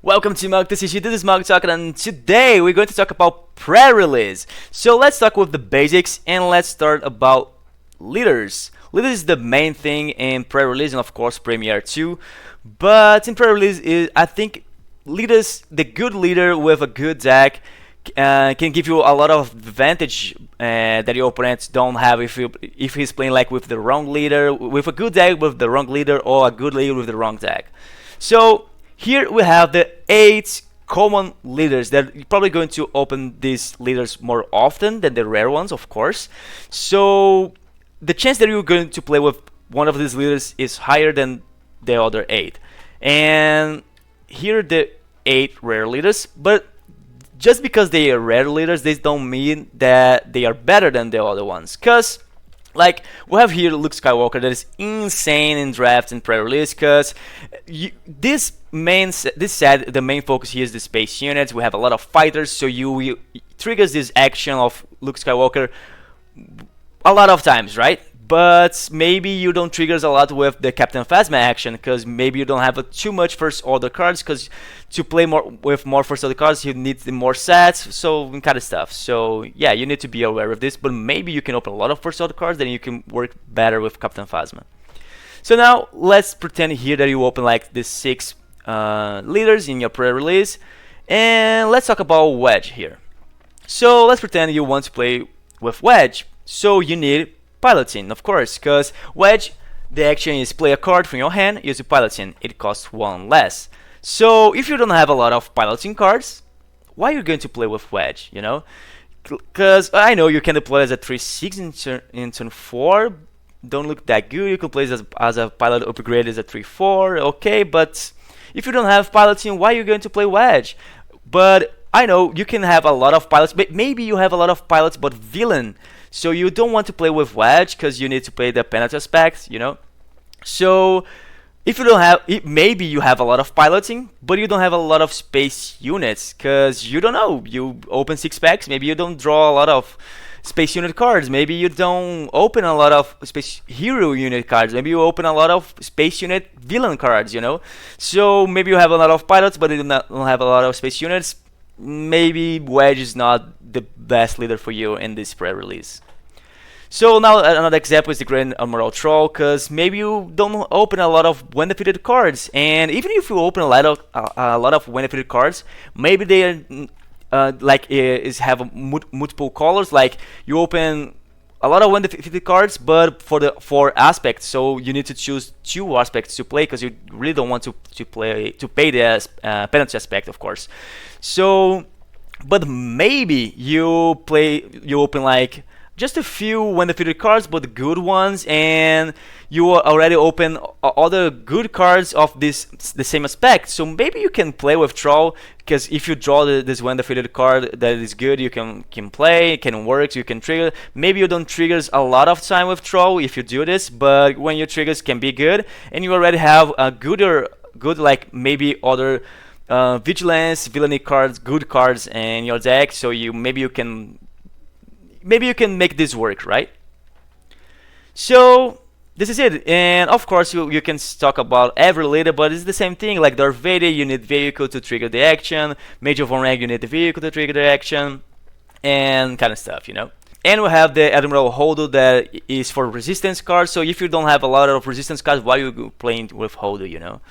Welcome to Mug TCG. This is Mug talking, and today we're going to talk about pre-release. So let's start with the basics and let's start about leaders. Leaders is the main thing in pre-release and of course Premiere too. But in pre-release, I think leaders, the good leader with a good deck can give you a lot of advantage that your opponents don't have if he's playing like with the wrong leader, with a good deck with the wrong leader, or a good leader with the wrong deck. So here we have the 8 common leaders that you're probably going to open these leaders more often than the rare ones, of course. So the chance that you're going to play with one of these leaders is higher than the other 8. And here are the 8 rare leaders, but just because they are rare leaders, this don't mean that they are better than the other ones. Cause like we have here Luke Skywalker that is insane in draft and pre-release, cause this set, the main focus here is the space units. We have a lot of fighters, so you triggers this action of Luke Skywalker a lot of times, right? But maybe you don't triggers a lot with the Captain Phasma action, because maybe you don't have too much first order cards, because to play with more first order cards you need more sets, so kind of stuff. So yeah, you need to be aware of this, but maybe you can open a lot of first order cards, then you can work better with Captain Phasma. So now let's pretend here that you open like the 6 leaders in your pre-release, and let's talk about Wedge here. So let's pretend you want to play with Wedge, so you need piloting, of course, because Wedge, the action is play a card from your hand, use a piloting. It costs 1 less. So if you don't have a lot of piloting cards, why are you going to play with Wedge, you know? Because I know you can deploy as a 3/6 in turn 4, don't look that good. You can play it as a pilot upgrade as a 3/4, okay, but if you don't have piloting, why are you going to play Wedge? But I know you can have a lot of pilots, but maybe you have a lot of pilots but villain. So you don't want to play with Wedge because you need to play the penalty aspect, you know. So if you don't have, maybe you have a lot of piloting, but you don't have a lot of space units, because you don't know. You open 6 packs, maybe you don't draw a lot of space unit cards. Maybe you don't open a lot of space hero unit cards. Maybe you open a lot of space unit villain cards, you know. So maybe you have a lot of pilots, but you don't have a lot of space units. Maybe Wedge is not the best leader for you in this pre-release. So now another example is the Grand Admiral Troll, because maybe you don't open a lot of when defeated cards, and even if you open a lot of when defeated cards, maybe they are have multiple colors. Like you open a lot of when defeated cards, but for the 4 aspects, so you need to choose 2 aspects to play, because you really don't want to pay the penalty aspect, of course. So, but maybe you open like just a few when defeated cards, but good ones, and you already open other good cards of the same aspect. So maybe you can play with Troll, because if you draw this when defeated card that is good, you can play, it can work, you can trigger. Maybe you don't triggers a lot of time with Troll if you do this, but when your triggers can be good, and you already have a good like maybe other vigilance, villainy cards, good cards in your deck, so maybe you can make this work, right? So this is it, and of course you can talk about every leader, but it's the same thing. Like Darth Vader, you need vehicle to trigger the action. Major Von Rang, you need the vehicle to trigger the action, and kind of stuff, you know. And we have the Admiral Holdo that is for resistance cards. So if you don't have a lot of resistance cards, why are you playing with Holdo, you know?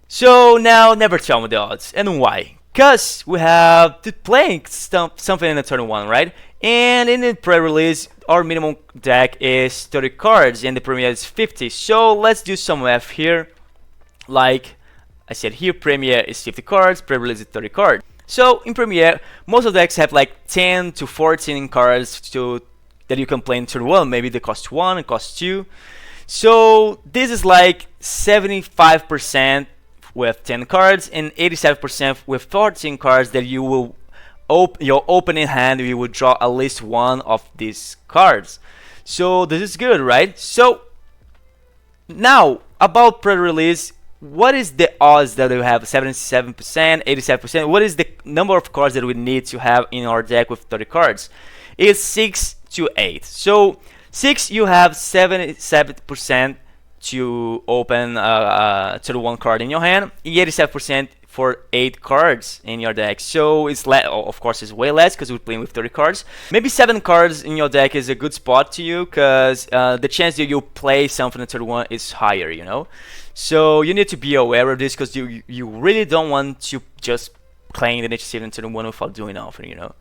So now never tell me the odds, and why? Because we have to play something in the turn 1, right? And in the pre-release, our minimum deck is 30 cards, and the Premiere is 50. So let's do some math here. Like I said here, Premiere is 50 cards, pre-release is 30 cards. So in Premiere, most of the decks have like 10 to 14 cards that you can play in turn 1. Maybe they cost 1, it costs 2. So this is like 75% with 10 cards and 87% with 14 cards that you will your opening hand, you will draw at least 1 of these cards. So this is good, right? So now about pre-release, what is the odds that we have 77%, 87%? What is the number of cards that we need to have in our deck with 30 cards? It's 6 to 8. So 6, you have 77% to open 31 card in your hand, 87% for 8 cards in your deck. So it's of course it's way less because we're playing with 30 cards. Maybe 7 cards in your deck is a good spot to you, because the chance that you play something at 31 is higher, you know. So you need to be aware of this, because you really don't want to just playing the initiative in 31 without doing nothing, you know.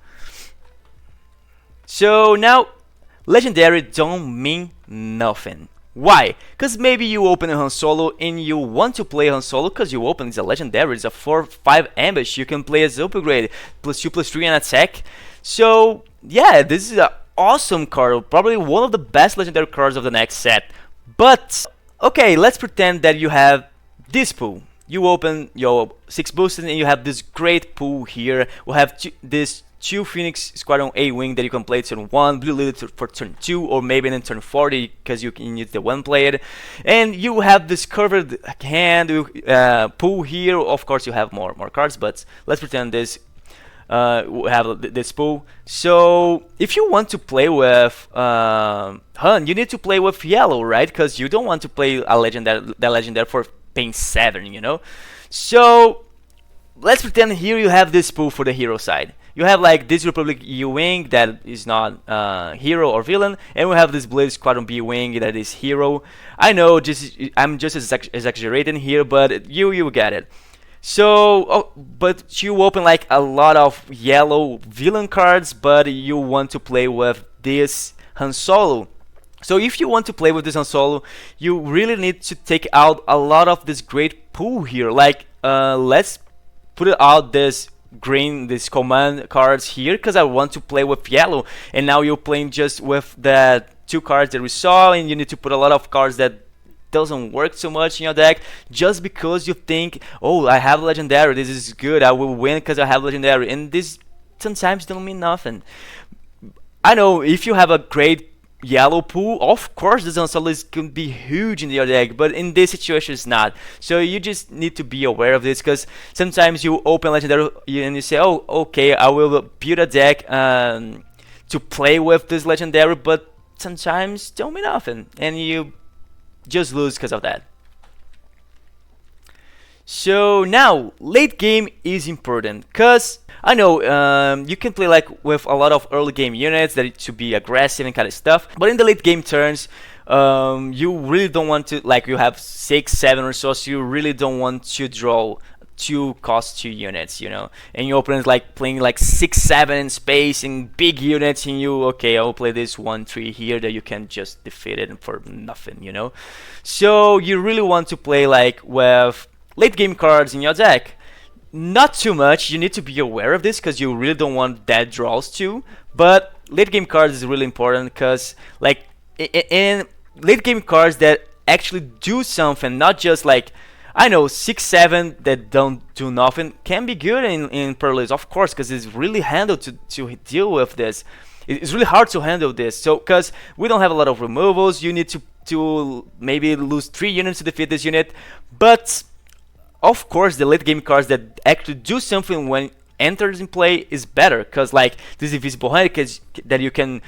So now, legendary don't mean nothing. Why? Because maybe you open a Han Solo and you want to play Han Solo because you open it's a legendary, it's a 4/5 ambush. You can play as upgrade, +2/+3 and attack. So yeah, this is an awesome card, probably one of the best legendary cards of the next set. But okay, let's pretend that you have this pool. You open your 6 boosters and you have this great pool here. We have this 2 Phoenix Squadron A wing that you can play turn 1, blue lily for turn 2, or maybe in turn 40 because you can use the 1 played. And you have this curved hand pool here. Of course, you have more cards, but let's pretend this we have this pool. So if you want to play with Han, you need to play with yellow, right? Because you don't want to play a legendary for paying 7, you know. So let's pretend here you have this pool for the hero side. You have like this Republic U wing that is not hero or villain, and we have this Blade Squadron B wing that is hero. I know I'm just exaggerating here, but you get it. So, but you open like a lot of yellow villain cards, but you want to play with this Han Solo. So if you want to play with this Han Solo, you really need to take out a lot of this great pool here. Like, let's put out this green, this command cards here, because I want to play with yellow. And now you're playing just with the 2 cards that we saw, and you need to put a lot of cards that doesn't work so much in your deck just because you think, oh, I have legendary, this is good, I will win because I have legendary. And this sometimes don't mean nothing. I know if you have a great yellow pool, of course this Han Solo can be huge in your deck, but in this situation it's not. So you just need to be aware of this, because sometimes you open legendary and you say, oh, okay, I will build a deck to play with this legendary, but sometimes don't mean nothing and you just lose because of that. So now late game is important, because I know you can play like with a lot of early game units that to be aggressive and kind of stuff, but in the late game turns you really don't want to, like you have 6, 7 or so you really don't want to draw 2 cost 2 units, you know, and your opponent like playing like 6, 7 in space and big units, and you, okay, I'll play this 1, 3 here that you can just defeat it for nothing, you know. So you really want to play like with late game cards in your deck. Not too much, you need to be aware of this because you really don't want dead draws too, but late game cards is really important, because like in late game cards that actually do something, not just like, I know 6, 7 that don't do nothing can be good in Pearl, of course, because it's really handled to deal with this. It's really hard to handle this, so because we don't have a lot of removals, you need to maybe lose 3 units to defeat this unit. But of course the late game cards that actually do something when enters in play is better, because like this invisible hand that you can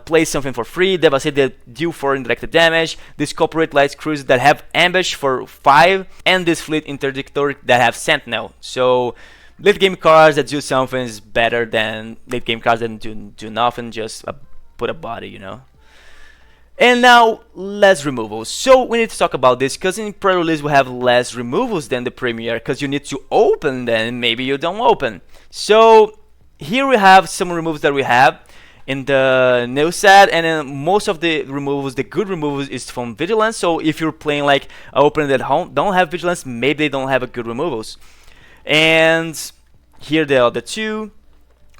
play something for free, Devastate that deal 4 indirect damage, this corporate light cruiser that have ambush for 5, and this fleet interdictor that have sentinel. So late game cards that do something is better than late game cards that do nothing, just put a body, you know. And now less removals. So we need to talk about this, because in pre-release we have less removals than the premiere, because you need to open them, maybe you don't open. So here we have some removals that we have in the new set, and then most of the removals, the good removals, is from vigilance. So if you're playing like an opponent that don't have vigilance, maybe they don't have a good removals. And here they are, the 2.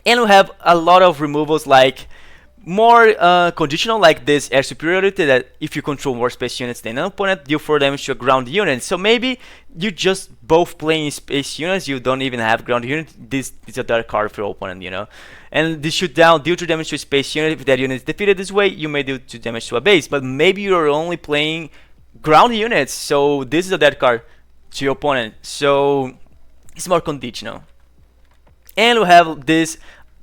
And we have a lot of removals like more conditional, like this air superiority, that if you control more space units than an opponent, deal 4 damage to a ground unit. So maybe you just both playing space units, you don't even have ground unit, this is a dark card for your opponent, you know. And this shoot down, deal 2 damage to a space unit. If that unit is defeated this way, you may deal 2 damage to a base, but maybe you're only playing ground units, so this is a dead card to your opponent, so it's more conditional. And we have this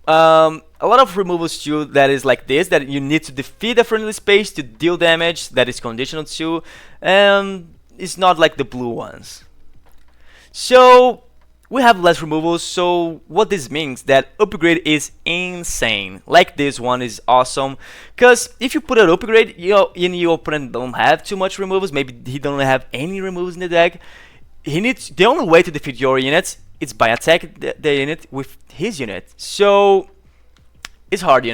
a lot of removals too that is like this, that you need to defeat a friendly space to deal damage, that is conditional too, and it's not like the blue ones. So we have less removals, so what this means that upgrade is insane. Like this one is awesome, because if you put an upgrade, your opponent don't have too much removals, maybe he don't have any removals in the deck, the only way to defeat your units is by attack the unit with his unit. So it's hard,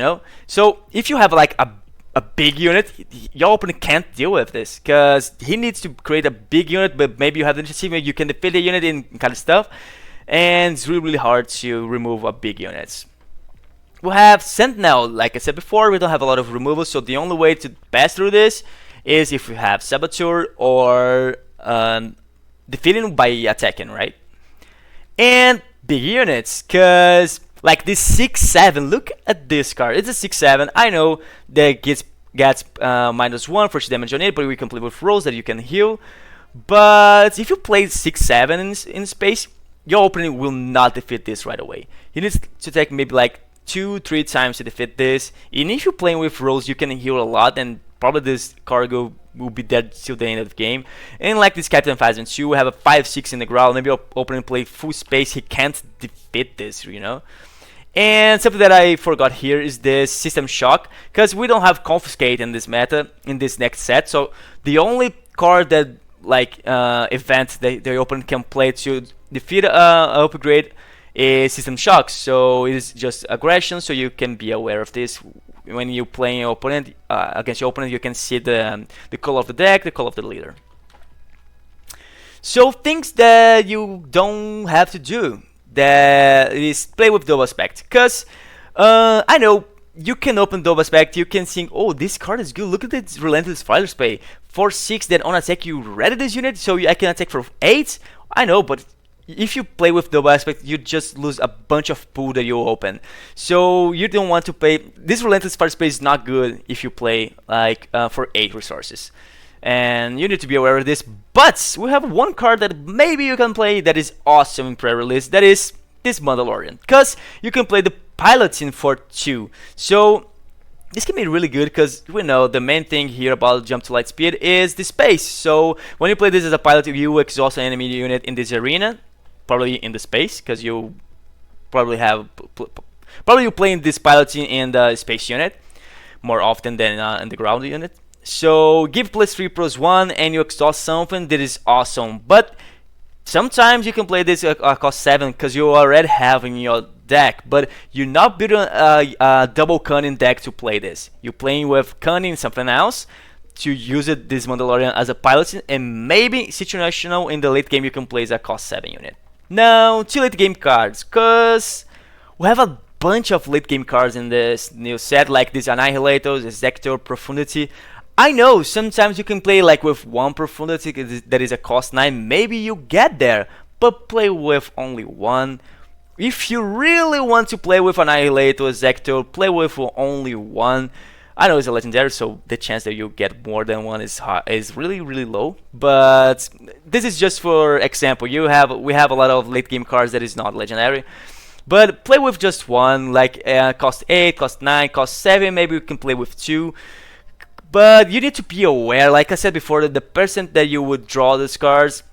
So if you have like a big unit, your opponent can't deal with this, because he needs to create a big unit, but maybe you have the achievement, you can defeat the unit and kind of stuff, and it's really, really hard to remove a big units. We have Sentinel, like I said before, we don't have a lot of removals, so the only way to pass through this is if we have Saboteur or defeating by attacking, right? And big units, because like this 6/7, look at this card. It's a 6/7. I know that gets -1 for damage on it, but we can play with rolls that you can heal. But if you play 6/7 in space, your opponent will not defeat this right away. He needs to take maybe like 2-3 times to defeat this. And if you're playing with rolls, you can heal a lot, and probably this cargo will be dead till the end of the game. And like this Captain Phasma 2, we have a 5/6 in the ground. Maybe your opponent play full space, he can't defeat this, And something that I forgot here is this System Shock, because we don't have Confiscate in this meta, in this next set. So the only card that like event that the opponent can play to defeat upgrade is System Shock. So it is just aggression, so you can be aware of this. When you're playing your opponent against your opponent, you can see the color of the deck, the color of the leader. So things that you don't have to do, that is play with double aspect, because I know you can open double aspect, you can think, oh, this card is good, look at this Relentless Fighter Spray, 4/6, that on attack you ready this unit, so I can attack for 8. I know, but if you play with double aspect, you just lose a bunch of pool that you open. So you don't want to play. This Relentless Fighter Spray is not good if you play like for 8 resources, and you need to be aware of this. But we have one card that maybe you can play that is awesome in pre-release. That is this Mandalorian, because you can play the piloting for 2. So this can be really good, because we know the main thing here about jump to light speed is the space. So when you play this as a pilot, you exhaust an enemy unit in this arena, probably in the space, because you probably you're playing this piloting in the space unit more often than in the ground unit. So give +3/+1 and you exhaust something that is awesome. But sometimes you can play this cost 7, because you already have in your deck, but you're not building a double cunning deck to play this. You're playing with cunning and something else to use this Mandalorian as a pilot, and maybe situational in the late game you can play as a cost 7 unit. Now to late game cards, because we have a bunch of late game cards in this new set, like this Annihilators, Executor, Profundity. I know sometimes you can play like with one Profundity that is a cost 9, maybe you get there, but play with only one. If you really want to play with Annihilator, Executor, play with only one. I know it's a legendary, so the chance that you get more than one is really, really low. But this is just for example. We have a lot of late game cards that is not legendary. But play with just one, like cost 8, cost 9, cost 7. Maybe you can play with 2. But you need to be aware, like I said before, that the percent that you would draw these cards,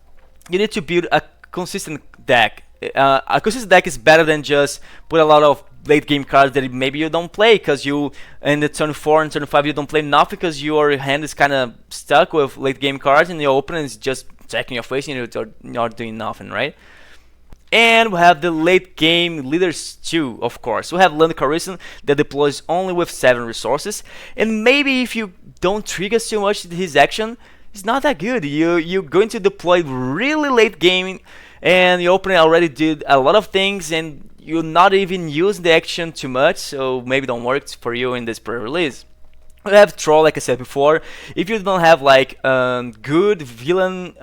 you need to build a consistent deck. A consistent deck is better than just put a lot of late game cards that maybe you don't play, because you in the turn 4 and turn 5 you don't play nothing, because your hand is kind of stuck with late game cards and your opponent is just attacking your face and you're not doing nothing, right? And we have the late game leaders too, of course. We have Lando Calrissian that deploys only with 7 resources, and maybe if you don't trigger too much his action, it's not that good. You're going to deploy really late game, and your opponent already did a lot of things, and you're not even using the action too much, so maybe don't work for you in this pre-release. We have Troll, like I said before. If you don't have like good villain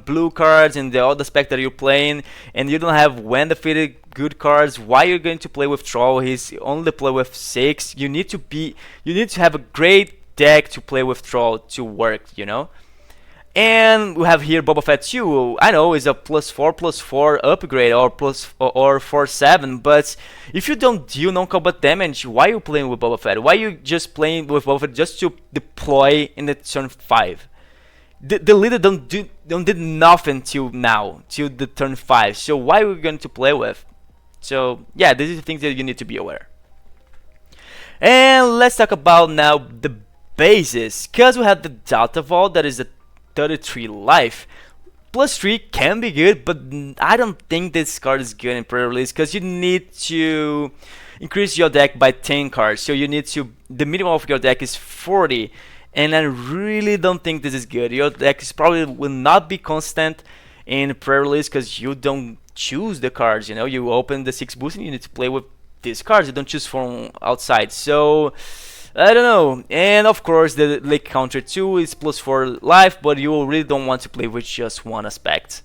blue cards in the other spec that you're playing, and you don't have when defeated good cards, why you're going to play with Troll? He's only play with 6. You need to have a great deck to play with Troll to work, And we have here Boba Fett 2. I know it's a +4/+4 upgrade or or 4/7, but if you don't deal non-combat damage, why are you playing with Boba Fett? Why are you just playing with Boba Fett just to deploy in the turn 5? The leader don't did nothing till now, till the turn 5. So why are we going to play with? So yeah, these are the things that you need to be aware. And let's talk about now the bases, because we have the Delta Vault that is a 33 life. +3 can be good, but I don't think this card is good in pre-release, because you need to increase your deck by 10 cards. So you need to, the minimum of your deck is 40, and I really don't think this is good. Your deck is probably will not be constant in pre-release because you don't choose the cards. You know, you open the 6 boost and you need to play with these cards. You don't choose from outside. So I don't know. And of course the Lake Counter 2 is +4 life, but you really don't want to play with just one aspect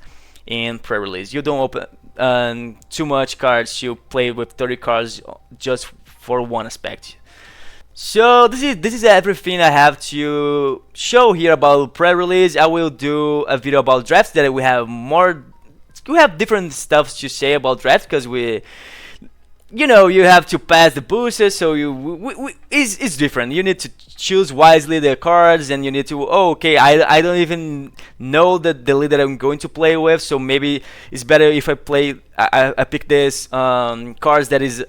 in pre-release. You don't open too much cards to play with 30 cards just for one aspect. So this is everything I have to show here about pre-release. I will do a video about drafts that we have different stuff to say about drafts, because you know, you have to pass the boosters, so it's different. You need to choose wisely the cards, and you need to, oh, okay, I don't even know the leader I'm going to play with, so maybe it's better if I pick this cards that is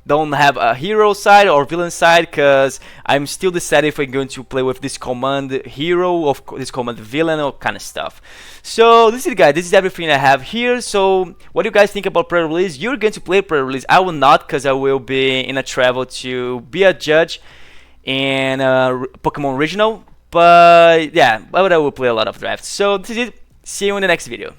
don't have a hero side or villain side, because I'm still deciding if I'm going to play with this command hero, of this command villain, or kind of stuff. So this is it, guys. This is everything I have here. So what do you guys think about pre-release? You're going to play pre-release. I will not, because I will be in a travel to be a judge in Pokemon Regional. But yeah, I will play a lot of drafts. So this is it. See you in the next video.